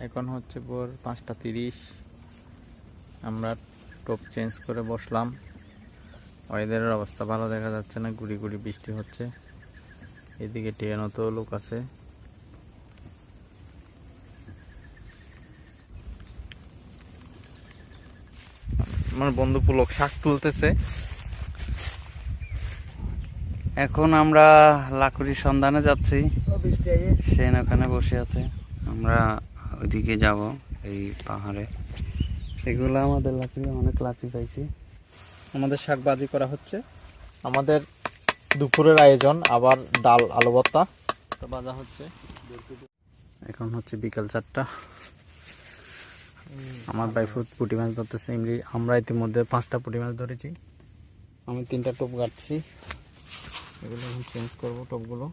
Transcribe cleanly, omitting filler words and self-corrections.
এখন হচ্ছে ভোর 5:30। আমরা টপ চেঞ্জ করে বসলাম। ওয়েদারের অবস্থা ভালো দেখা যাচ্ছে না, গুড়ি গুড়ি বৃষ্টি হচ্ছে। এদিকে ট্রেনও তো লোক আছে। আমার বন্ধু পুলক শাক তুলতেছে। এখন আমরা লাকুড়ির সন্ধানে যাচ্ছি। সেন ওখানে বসে আছে, আমরা ওইদিকে যাব এই পাহাড়ে। এগুলো আমাদের লাকড়ি, অনেক লাকড়ি পাইছি। আমাদের শাক ভাজি করা হচ্ছে। আমাদের দুপুরের আয়োজন, আবার ডাল আলু ভর্তা ভাজা হচ্ছে। এখন হচ্ছে বিকাল 4টা। আমার ভাই পুঁটি মাছ ধরতেছে। আমরা ইতিমধ্যে 5টা পুঁটি মাছ ধরেছি। আমি 3টা টোপ কাটছি। এগুলো এখন চেঞ্জ করবো টোপগুলো।